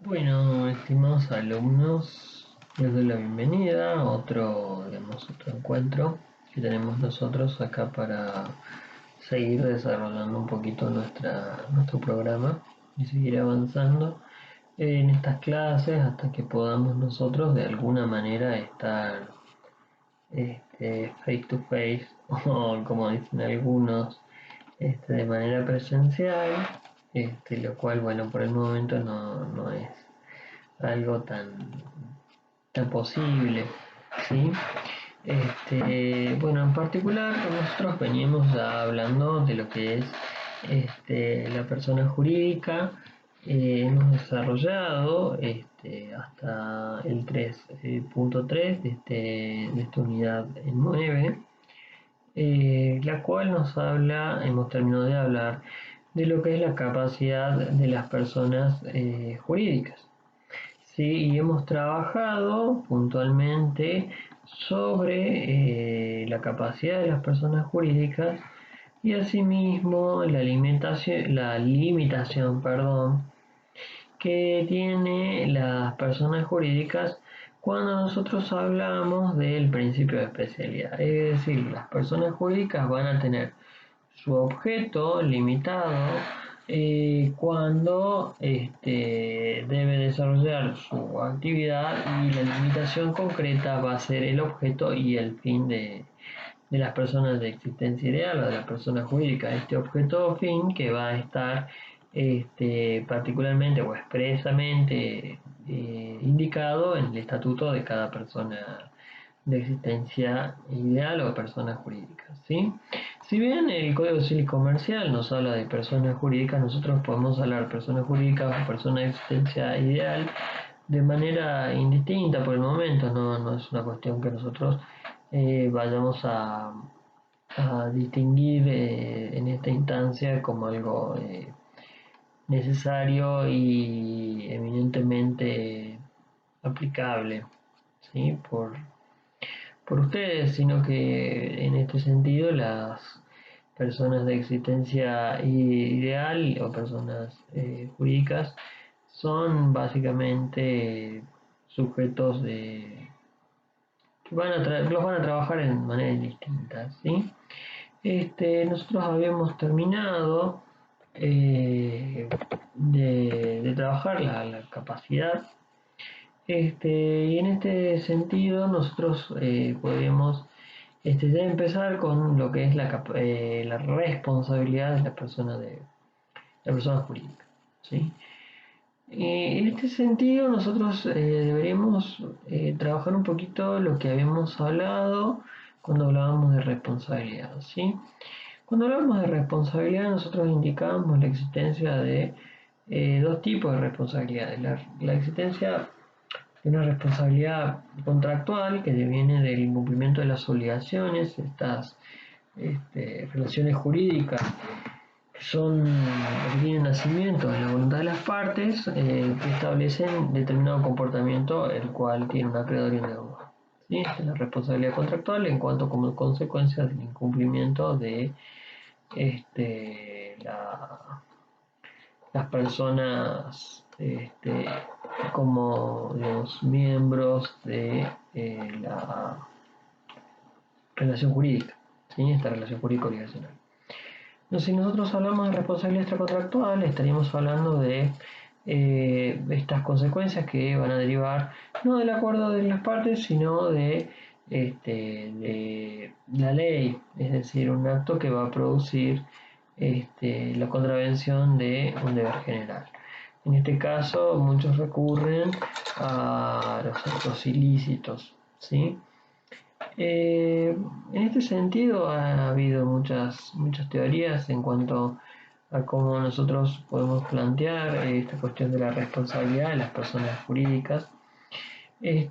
Bueno, estimados alumnos, les doy la bienvenida a otro encuentro que tenemos nosotros acá para seguir desarrollando un poquito nuestro programa y seguir avanzando en estas clases hasta que podamos nosotros de alguna manera estar face to face o como dicen algunos, de manera presencial, lo cual, bueno, por el momento no es algo tan posible, ¿sí? Bueno, en particular nosotros veníamos ya hablando de lo que es la persona jurídica. Hemos desarrollado hasta el 3.3 de esta unidad 9, la cual hemos terminado de hablar de lo que es la capacidad de las personas jurídicas. Sí, y hemos trabajado puntualmente sobre la capacidad de las personas jurídicas y asimismo la limitación, perdón, que tienen las personas jurídicas cuando nosotros hablamos del principio de especialidad. Es decir, las personas jurídicas van a tener su objeto limitado cuando debe desarrollar su actividad, y la limitación concreta va a ser el objeto y el fin de las personas de existencia ideal o de la persona jurídica. Este objeto o fin que va a estar particularmente o expresamente indicado en el estatuto de cada persona de existencia ideal o persona jurídica, ¿sí? Si bien el Código Civil y Comercial nos habla de personas jurídicas, nosotros podemos hablar de personas jurídicas o persona de existencia ideal de manera indistinta por el momento. No es una cuestión que nosotros vayamos a distinguir en esta instancia como algo necesario y eminentemente aplicable, ¿sí? por ustedes, sino que en este sentido las personas de existencia ideal o personas jurídicas son básicamente sujetos los van a trabajar en maneras distintas, ¿sí? Nosotros habíamos terminado de trabajar la capacidad, y en este sentido nosotros podríamos ya empezar con lo que es la responsabilidad de la persona jurídica, ¿sí? En este sentido nosotros deberíamos trabajar un poquito lo que habíamos hablado cuando hablábamos de responsabilidad, ¿sí? Cuando hablamos de responsabilidad nosotros indicábamos la existencia de dos tipos de responsabilidades. La existencia de una responsabilidad contractual que deviene del incumplimiento de las obligaciones, estas relaciones jurídicas que son que tienen nacimiento de la voluntad de las partes, que establecen determinado comportamiento el cual tiene un acreedor y un deudor. ¿Sí? Esta es la responsabilidad contractual en cuanto como consecuencia del incumplimiento de la las personas como los miembros de la relación jurídica, ¿sí? Esta relación jurídico-obligacional. Entonces, si nosotros hablamos de responsabilidad extracontractual, estaríamos hablando de estas consecuencias que van a derivar no del acuerdo de las partes, sino de la ley, es decir, un acto que va a producir la contravención de un deber general. En este caso, muchos recurren a los actos ilícitos, ¿sí? En este sentido ha habido muchas teorías en cuanto a cómo nosotros podemos plantear esta cuestión de la responsabilidad de las personas jurídicas. Y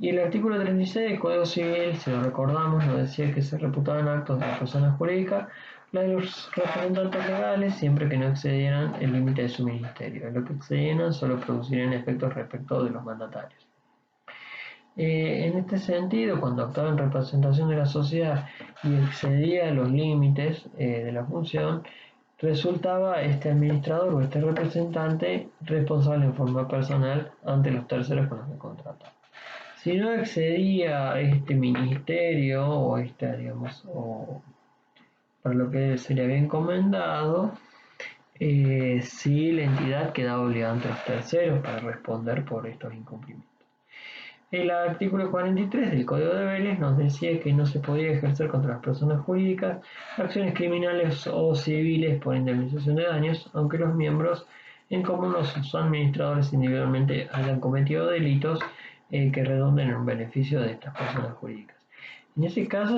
el artículo 36 del Código Civil, si lo recordamos, nos decía que se reputaban actos de las personas jurídicas la de los representantes legales siempre que no excedieran el límite de su ministerio. En lo que excedieran solo producirían efectos respecto de los mandatarios. En este sentido, cuando actuaba en representación de la sociedad y excedía los límites de la función, resultaba este administrador o este representante responsable en forma personal ante los terceros con los que contrataba. Si no excedía este ministerio o digamos, o para lo que sería bien encomendado, si la entidad quedaba obligada ante los terceros para responder por estos incumplimientos. El artículo 43 del Código de Deberes nos decía que no se podía ejercer contra las personas jurídicas acciones criminales o civiles por indemnización de daños, aunque los miembros en común o sus administradores individualmente hayan cometido delitos que redunden en un beneficio de estas personas jurídicas. En ese caso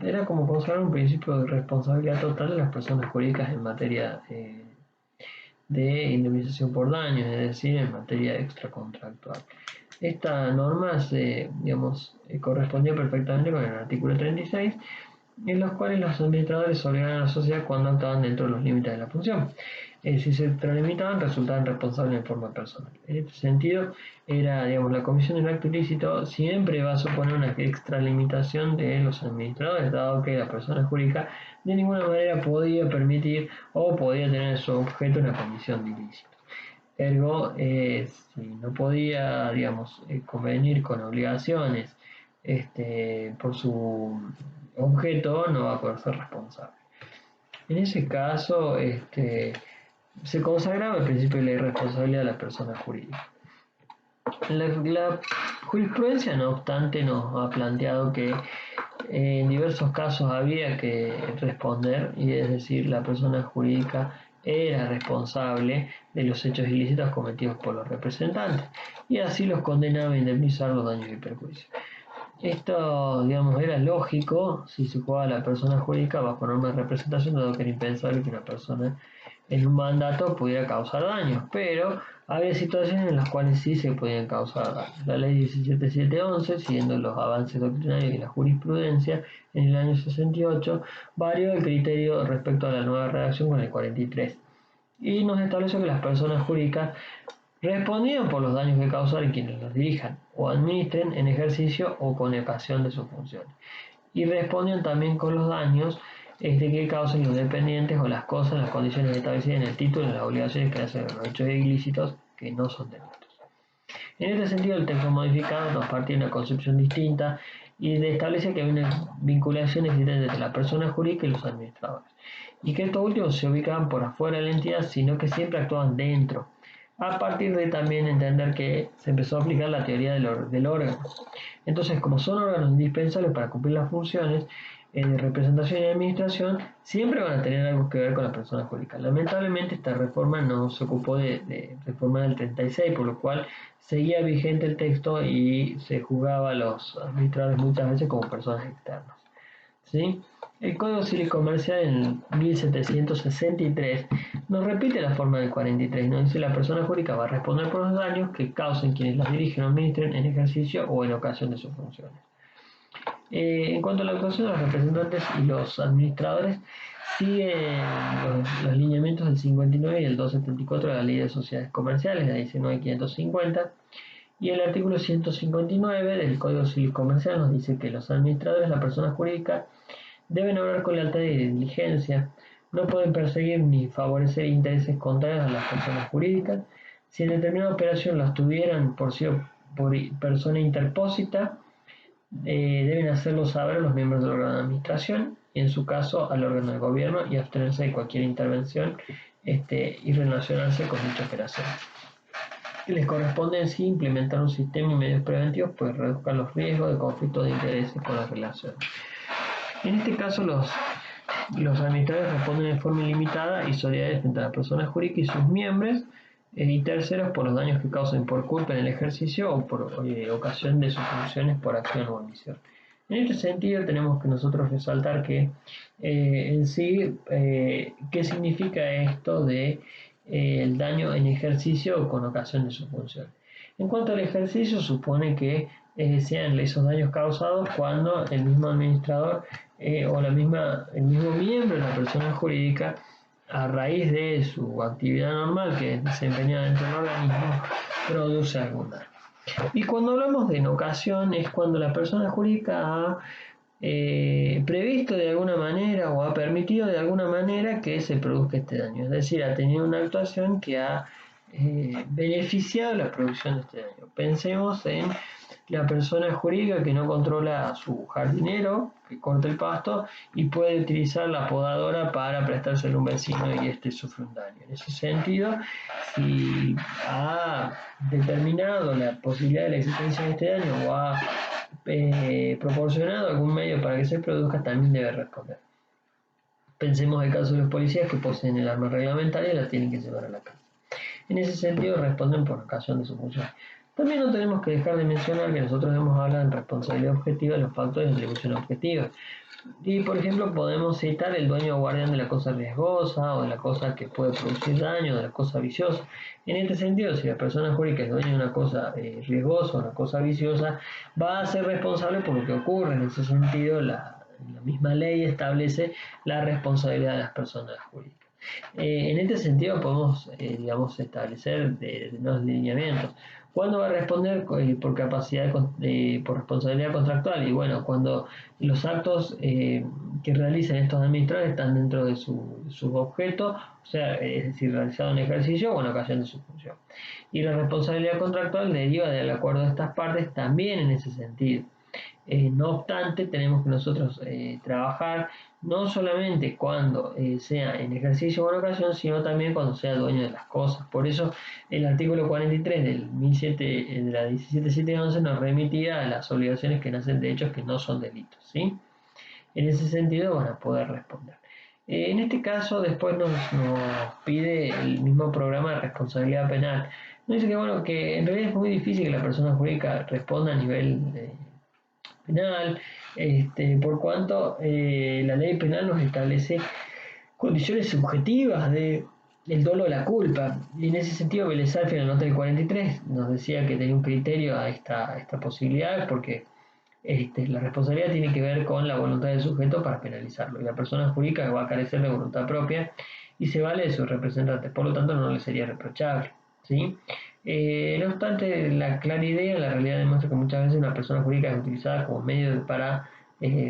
era como consagrar un principio de responsabilidad total de las personas jurídicas en materia de indemnización por daños, es decir, en materia extracontractual. Esta norma correspondía perfectamente con el artículo 36, en los cuales los administradores obligaban a la sociedad cuando actuaban dentro de los límites de la función. Si se extralimitaban, resultaban responsables en forma personal. En este sentido, la comisión del acto ilícito siempre va a suponer una extralimitación de los administradores, dado que la persona jurídica de ninguna manera podía permitir o podía tener su objeto una comisión de ilícito. Ergo, si no podía, convenir con obligaciones por su objeto, no va a poder ser responsable. En ese caso, se consagraba el principio de la irresponsabilidad de la persona jurídica. La jurisprudencia, no obstante, nos ha planteado que en diversos casos había que responder, y es decir, la persona jurídica era responsable de los hechos ilícitos cometidos por los representantes, y así los condenaba a indemnizar los daños y perjuicios. Esto, era lógico si se jugaba a la persona jurídica bajo normas de representación, dado que era impensable que una persona en un mandato pudiera causar daños, pero había situaciones en las cuales sí se podían causar daños. La ley 17711, siguiendo los avances doctrinarios y la jurisprudencia, en el año 68, varió el criterio respecto a la nueva redacción con el 43, y nos estableció que las personas jurídicas respondían por los daños que causaron quienes los dirijan o administren en ejercicio o con ocasión de sus funciones, y respondían también con los daños que causen los dependientes o las cosas en las condiciones establecidas en el título y en las obligaciones que hacen los hechos ilícitos que no son delitos. En este sentido, el texto modificado nos parte de una concepción distinta y establece que hay una vinculación existente entre la persona jurídica y los administradores, y que estos últimos se ubicaban por afuera de la entidad, sino que siempre actuaban dentro, a partir de también entender que se empezó a aplicar la teoría del órgano. Entonces, como son órganos indispensables para cumplir las funciones de representación y administración, siempre van a tener algo que ver con la persona jurídica. Lamentablemente, esta reforma no se ocupó de reformar el 36, por lo cual seguía vigente el texto y se juzgaba a los administradores muchas veces como personas externas, ¿sí? El Código Civil Comercial en 1763 nos repite la forma del 43, nos dice que la persona jurídica va a responder por los daños que causen quienes las dirigen o administren en ejercicio o en ocasión de sus funciones. En cuanto a la actuación de los representantes y los administradores, siguen los lineamientos del 59 y el 274 de la Ley de Sociedades Comerciales, la 19.550, y el artículo 159 del Código Civil Comercial nos dice que los administradores, la persona jurídica, deben obrar con lealtad y diligencia, no pueden perseguir ni favorecer intereses contrarios a las personas jurídicas. Si en determinada operación las tuvieran por persona interpósita, deben hacerlo saber a los miembros del órgano de administración y en su caso al órgano de gobierno, y abstenerse de cualquier intervención y relacionarse con dicha operación. Les corresponde en sí implementar un sistema y medios preventivos pues reduzcan los riesgos de conflicto de intereses con las relaciones. En este caso, los administradores responden de forma ilimitada y solidaria frente a la persona jurídica y sus miembros y terceros por los daños que causen por culpa en el ejercicio o por ocasión de sus funciones por acción o omisión. En este sentido, tenemos que nosotros resaltar que en sí, ¿qué significa esto de el daño en ejercicio o con ocasión de sus funciones? En cuanto al ejercicio, supone que sean esos daños causados cuando el mismo administrador o el mismo miembro de la persona jurídica, a raíz de su actividad normal que es desempeñada dentro del organismo, produce algún daño. Y cuando hablamos de en ocasión es cuando la persona jurídica ha previsto de alguna manera o ha permitido de alguna manera que se produzca este daño. Es decir, ha tenido una actuación que ha beneficiado la producción de este daño. Pensemos en la persona jurídica que no controla a su jardinero, que corta el pasto y puede utilizar la podadora para prestárselo a un vecino y este sufre un daño. En ese sentido, si ha determinado la posibilidad de la existencia de este daño o ha proporcionado algún medio para que se produzca, también debe responder. Pensemos el caso de los policías que poseen el arma reglamentaria y la tienen que llevar a la casa. En ese sentido, responden por ocasión de su función. También no tenemos que dejar de mencionar que nosotros hemos hablado en responsabilidad objetiva de los factores de atribución objetiva. Y, por ejemplo, podemos citar el dueño o guardián de la cosa riesgosa o de la cosa que puede producir daño, de la cosa viciosa. En este sentido, si la persona jurídica es dueña de una cosa riesgosa o una cosa viciosa, va a ser responsable por lo que ocurre. En ese sentido, la misma ley establece la responsabilidad de las personas jurídicas. En este sentido podemos, digamos, establecer los lineamientos. ¿Cuándo va a responder por capacidad, por responsabilidad contractual? Y bueno, cuando los actos que realizan estos administradores están dentro de su objeto, o sea, es decir, realizado en ejercicio o en ocasión de su función. Y la responsabilidad contractual deriva del acuerdo de estas partes también en ese sentido. No obstante, tenemos que nosotros trabajar no solamente cuando sea en ejercicio o en ocasión, sino también cuando sea dueño de las cosas. Por eso el artículo 43 de la 17711 nos remitía a las obligaciones que nacen de hechos que no son delitos, ¿sí? En ese sentido van a poder responder. En este caso, después nos pide el mismo programa de responsabilidad penal. Nos dice que, bueno, que en realidad es muy difícil que la persona jurídica responda a nivel penal, por cuanto la ley penal nos establece condiciones subjetivas de el dolo de la culpa. Y en ese sentido, Vélez Arfi en la nota del 43 nos decía que tenía un criterio a esta posibilidad, porque la responsabilidad tiene que ver con la voluntad del sujeto para penalizarlo. Y la persona jurídica va a carecer de voluntad propia y se vale de sus representantes. Por lo tanto, no le sería reprochable, ¿sí? No obstante, la clara idea, la realidad demuestra que muchas veces una persona jurídica es utilizada como medio para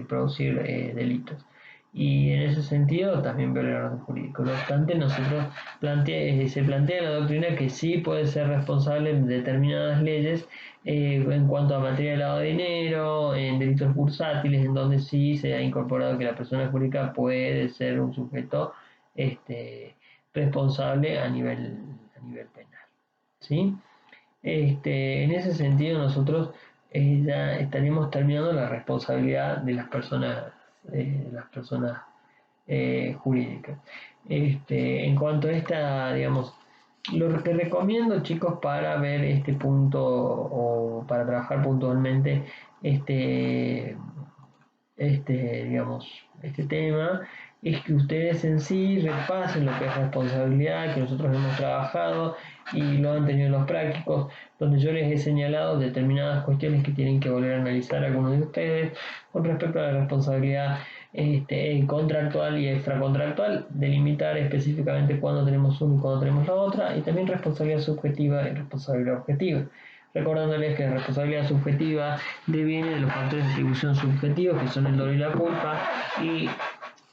producir delitos. Y en ese sentido también viola el orden jurídico. No obstante, nosotros se plantea en la doctrina que sí puede ser responsable en determinadas leyes en cuanto a materia de lavado de dinero, en delitos bursátiles, en donde sí se ha incorporado que la persona jurídica puede ser un sujeto responsable a nivel penal. ¿Sí? En ese sentido nosotros ya estaríamos terminando la responsabilidad de las personas jurídicas. En cuanto a esta, digamos, lo que recomiendo, chicos, para ver este punto o para trabajar puntualmente este, digamos, este tema, es que ustedes en sí repasen lo que es responsabilidad, que nosotros hemos trabajado y lo han tenido los prácticos, donde yo les he señalado determinadas cuestiones que tienen que volver a analizar algunos de ustedes con respecto a la responsabilidad contractual y extracontractual, delimitar específicamente cuándo tenemos uno y cuándo tenemos la otra, y también responsabilidad subjetiva y responsabilidad objetiva. Recordándoles que la responsabilidad subjetiva deviene de los factores de atribución subjetivos, que son el dolor y la culpa, y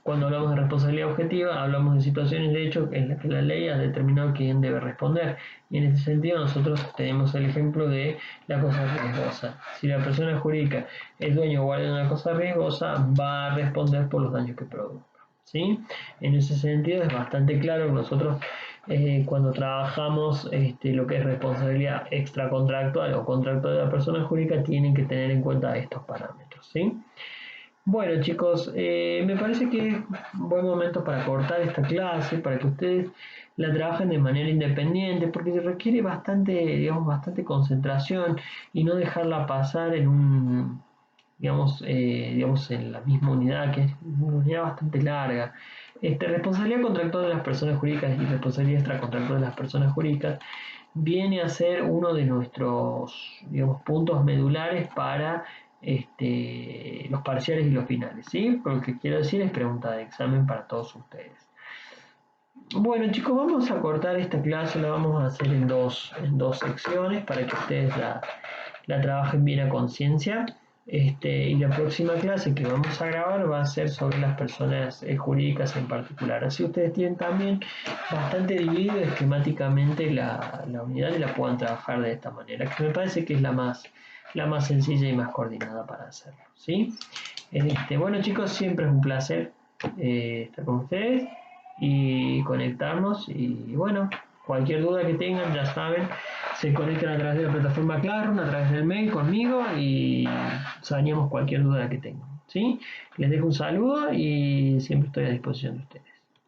cuando hablamos de responsabilidad objetiva, hablamos de situaciones de hecho en las que la ley ha determinado quién debe responder. Y en este sentido nosotros tenemos el ejemplo de la cosa riesgosa. Si la persona jurídica es dueño o guardián de una cosa riesgosa, va a responder por los daños que produzca, ¿sí? En ese sentido es bastante claro que nosotros cuando trabajamos lo que es responsabilidad extracontractual o contractual de la persona jurídica, tienen que tener en cuenta estos parámetros, ¿sí? Bueno, chicos, me parece que es un buen momento para cortar esta clase, para que ustedes la trabajen de manera independiente, porque se requiere bastante concentración y no dejarla pasar digamos, en la misma unidad, que es una unidad bastante larga. Responsabilidad contractual de las personas jurídicas y responsabilidad extracontractual de las personas jurídicas viene a ser uno de nuestros, digamos, puntos medulares para los parciales y los finales, ¿sí? Lo que quiero decir es pregunta de examen para todos ustedes. Bueno, chicos, vamos a cortar esta clase, la vamos a hacer en dos secciones para que ustedes la trabajen bien a conciencia. Y la próxima clase que vamos a grabar va a ser sobre las personas jurídicas en particular. Así ustedes tienen también bastante dividido esquemáticamente la unidad y la puedan trabajar de esta manera, que me parece que es la más sencilla y más coordinada para hacerlo, ¿sí? Bueno chicos, siempre es un placer estar con ustedes y conectarnos y bueno, cualquier duda que tengan ya saben, se conectan a través de la plataforma Classroom, a través del mail conmigo y saneamos cualquier duda que tengan, ¿sí? Les dejo un saludo y siempre estoy a disposición de ustedes.